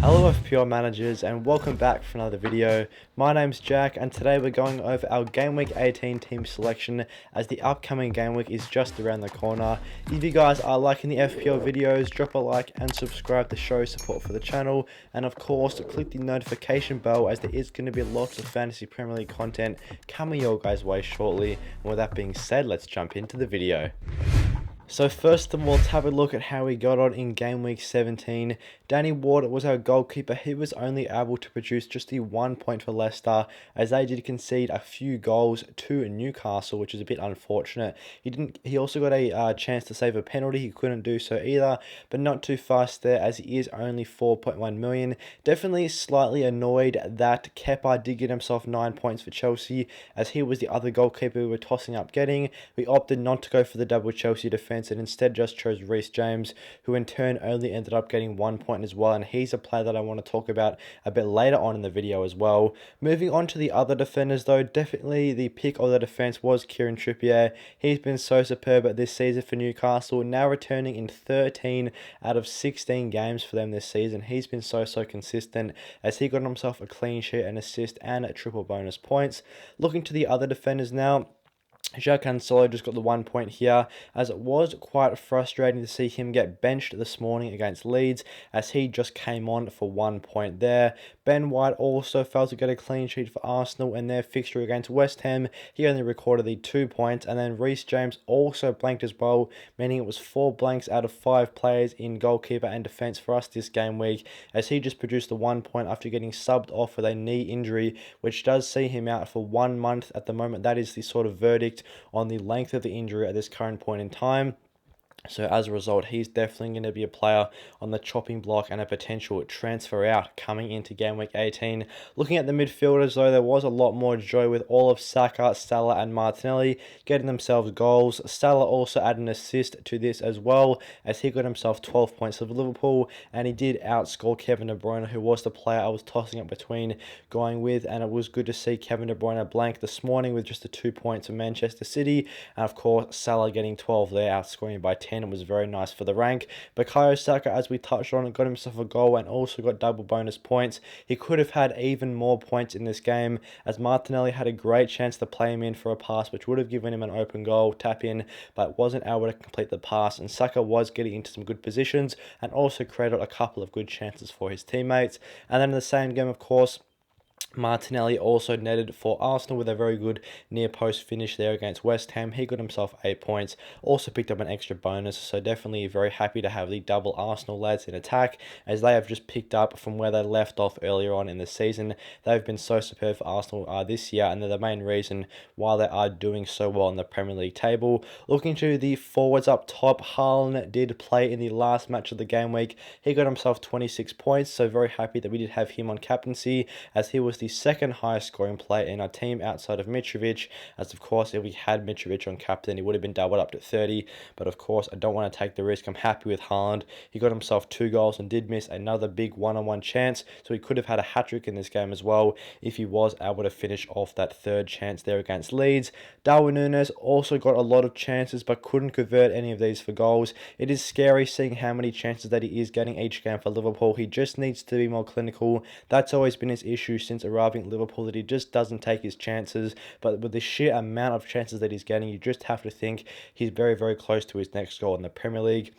Hello FPL managers and welcome back for another video. My name's Jack and today we're going over our Game Week 18 team selection as the upcoming Game Week is just around the corner. If you guys are liking the FPL videos, drop a like and subscribe to show support for the channel, and of course click the notification bell as there is going to be lots of Fantasy Premier League content coming your guys' way shortly. And with that being said, let's jump into the video. So first of all, let's have a look at how we got on in Game Week 17. Danny Ward was our goalkeeper. He was only able to produce just the 1 point for Leicester, as they did concede a few goals to Newcastle, which is a bit unfortunate. He also got a chance to save a penalty. He couldn't do so either, but not too fast there, as he is only 4.1 million. Definitely slightly annoyed that Kepa did get himself 9 points for Chelsea, as he was the other goalkeeper we were tossing up getting. We opted not to go for the double Chelsea defense and instead just chose Reece James, who in turn only ended up getting 1 point as well, and he's a player that I want to talk about a bit later on in the video as well. Moving on to the other defenders though, definitely the pick of the defense was Kieran Trippier. He's been so superb this season for Newcastle, now returning in 13 out of 16 games for them this season. He's been so consistent, as he got himself a clean sheet, an assist and a triple bonus points. Looking to the other defenders now, Jacques Cancelo just got the 1 point here, as it was quite frustrating to see him get benched this morning against Leeds, as he just came on for 1 point there. Ben White also failed to get a clean sheet for Arsenal in their fixture against West Ham. He only recorded the 2 points, and then Reece James also blanked as well, meaning it was 4 blanks out of 5 players in goalkeeper and defence for us this game week, as he just produced the 1 point after getting subbed off with a knee injury, which does see him out for 1 month at the moment. That is the sort of verdict on the length of the injury at this current point in time. So as a result, he's definitely going to be a player on the chopping block and a potential transfer out coming into Game Week 18. Looking at the midfielders though, there was a lot more joy with all of Saka, Salah and Martinelli getting themselves goals. Salah also added an assist to this as well, as he got himself 12 points for Liverpool, and he did outscore Kevin De Bruyne, who was the player I was tossing up between going with, and it was good to see Kevin De Bruyne blank this morning with just the 2 points of Manchester City, and of course Salah getting 12 there, outscoring by 10. It was very nice for the rank. Bukayo Saka, as we touched on, got himself a goal and also got double bonus points. He could have had even more points in this game, as Martinelli had a great chance to play him in for a pass which would have given him an open goal tap in, but wasn't able to complete the pass, and Saka was getting into some good positions and also created a couple of good chances for his teammates. And then in the same game, of course, Martinelli also netted for Arsenal with a very good near post finish there against West Ham. He got himself 8 points, also picked up an extra bonus, so definitely very happy to have the double Arsenal lads in attack, as they have just picked up from where they left off earlier on in the season. They've been so superb for Arsenal this year, and they're the main reason why they are doing so well in the Premier League table. Looking to the forwards up top, Haaland did play in the last match of the game week. He got himself 26 points, so very happy that we did have him on captaincy, as he was the second highest scoring player in our team outside of Mitrovic, as of course if we had Mitrovic on captain he would have been doubled up to 30, but of course I don't want to take the risk. I'm happy with Haaland. He got himself 2 goals and did miss another big one-on-one chance, so he could have had a hat-trick in this game as well if he was able to finish off that third chance there against Leeds. Darwin Núñez also got a lot of chances but couldn't convert any of these for goals. It is scary seeing how many chances that he is getting each game for Liverpool. He just needs to be more clinical. That's always been his issue since arriving at Liverpool, that he just doesn't take his chances, but with the sheer amount of chances that he's getting, you just have to think he's very close to his next goal in the Premier League,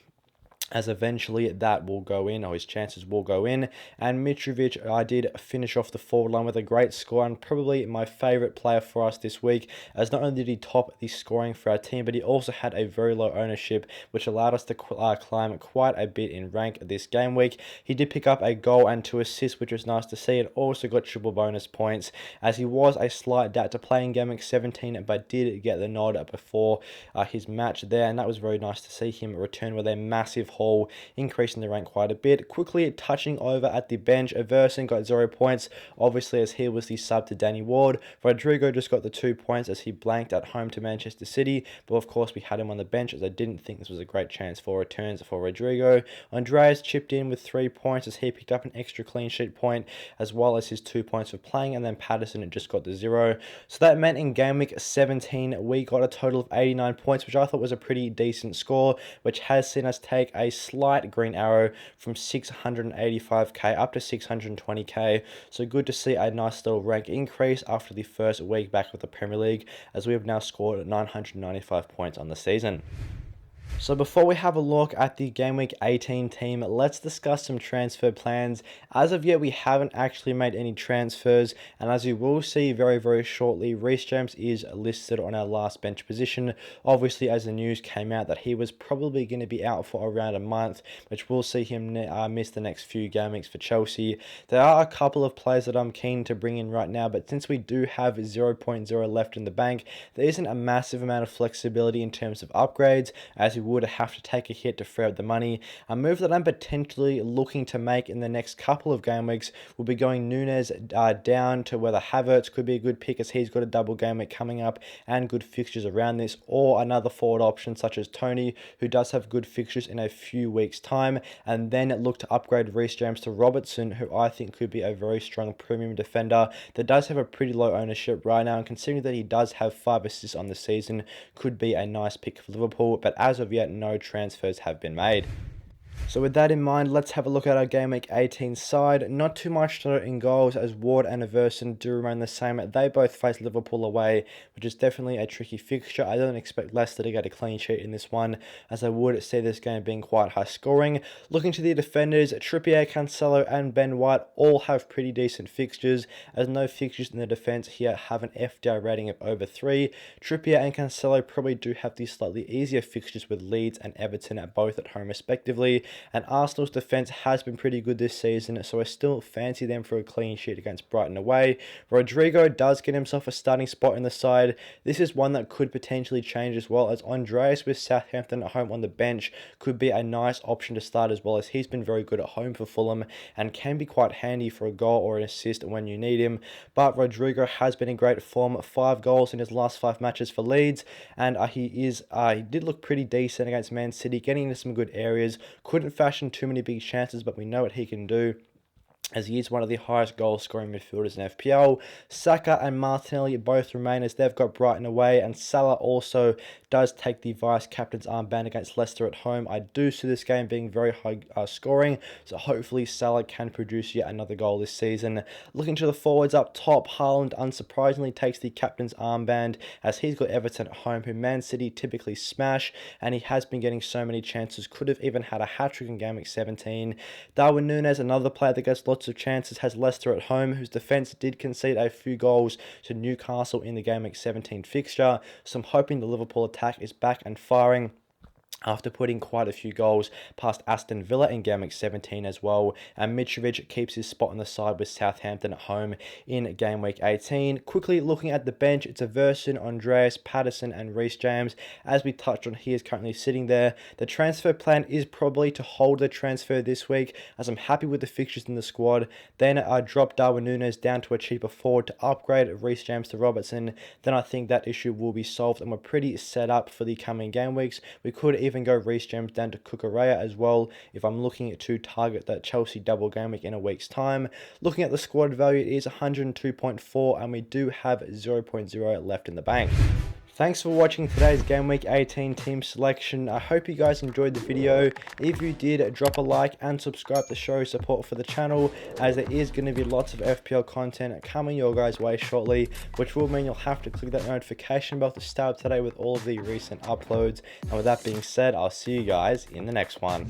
as eventually that will go in, or his chances will go in. And Mitrovic, I did finish off the forward line with a great score, and probably my favourite player for us this week, as not only did he top the scoring for our team, but he also had a very low ownership, which allowed us to climb quite a bit in rank this game week. He did pick up a goal and 2 assists, which was nice to see, and also got triple bonus points, as he was a slight doubt to play in Game Week 17, but did get the nod before his match there, and that was very nice to see him return with a massive haul, increasing the rank quite a bit. Quickly touching over at the bench, Everson got 0 points, obviously as he was the sub to Danny Ward. Rodrigo just got the 2 points as he blanked at home to Manchester City, but of course we had him on the bench as I didn't think this was a great chance for returns for Rodrigo. Andreas chipped in with 3 points as he picked up an extra clean sheet point, as well as his 2 points for playing, and then Patterson had just got the 0. So that meant in Game Week 17 we got a total of 89 points, which I thought was a pretty decent score, which has seen us take a a slight green arrow from 685k up to 620k. So good to see a nice little rank increase after the first week back with the Premier League, as we have now scored 995 points on the season. So before we have a look at the Game Week 18 team, let's discuss some transfer plans. As of yet, we haven't actually made any transfers, and as you will see very shortly, Reece James is listed on our last bench position. Obviously, as the news came out that he was probably going to be out for around a month, which will see him miss the next few game weeks for Chelsea. There are a couple of players that I'm keen to bring in right now, but since we do have 0.0 left in the bank, there isn't a massive amount of flexibility in terms of upgrades, as we would have to take a hit to free up the money. A move that I'm potentially looking to make in the next couple of game weeks will be going Nunes down to whether Havertz could be a good pick, as he's got a double game week coming up and good fixtures around this, or another forward option such as Tony, who does have good fixtures in a few weeks time, and then look to upgrade Reece James to Robertson, who I think could be a very strong premium defender that does have a pretty low ownership right now, and considering that he does have 5 assists on the season, could be a nice pick for Liverpool. But as of yet, no transfers have been made. So with that in mind, let's have a look at our Game Week 18 side. Not too much to note in goals, as Ward and Everson do remain the same. They both face Liverpool away, which is definitely a tricky fixture. I don't expect Leicester to get a clean sheet in this one, as I would see this game being quite high scoring. Looking to the defenders, Trippier, Cancelo and Ben White all have pretty decent fixtures, as no fixtures in the defence here have an FPL rating of over 3. Trippier and Cancelo probably do have the slightly easier fixtures with Leeds and Everton at both at home respectively. And Arsenal's defence has been pretty good this season, so I still fancy them for a clean sheet against Brighton away. Rodrigo does get himself a starting spot in the side. This is one that could potentially change as well, as Andreas with Southampton at home on the bench could be a nice option to start as well, as he's been very good at home for Fulham and can be quite handy for a goal or an assist when you need him. But Rodrigo has been in great form, 5 goals in his last 5 matches for Leeds, and he did look pretty decent against Man City, getting into some good areas. Couldn't fashion too many big chances, but we know what he can do, as he is one of the highest goal-scoring midfielders in FPL. Saka and Martinelli both remain, as they've got Brighton away, and Salah also does take the vice-captain's armband against Leicester at home. I do see this game being very high scoring, so hopefully Salah can produce yet another goal this season. Looking to the forwards up top, Haaland unsurprisingly takes the captain's armband, as he's got Everton at home, who Man City typically smash, and he has been getting so many chances, could have even had a hat-trick in Game Week 17. Darwin Núñez, another player that gets lots of chances, has Leicester at home, whose defence did concede a few goals to Newcastle in the Game Week 17 fixture, so I'm hoping the Liverpool attack is back and firing after putting quite a few goals past Aston Villa in Game Week 17 as well. And Mitrovic keeps his spot on the side with Southampton at home in Game Week 18. Quickly looking at the bench, it's Everson, Andreas, Patterson and Reece James. As we touched on, he is currently sitting there. The transfer plan is probably to hold the transfer this week, as I'm happy with the fixtures in the squad. Then I drop Darwin Núñez down to a cheaper forward to upgrade Reece James to Robertson. Then I think that issue will be solved, and we're pretty set up for the coming game weeks. We could even go Reece James down to Cucurella as well, if I'm looking to target that Chelsea double game week in a week's time. Looking at the squad value, it is 102.4, and we do have 0.0 left in the bank. Thanks for watching today's Game Week 18 team selection. I hope you guys enjoyed the video. If you did, drop a like and subscribe to show support for the channel, as there is going to be lots of FPL content coming your guys' way shortly, which will mean you'll have to click that notification bell to stay up today with all of the recent uploads. And with that being said, I'll see you guys in the next one.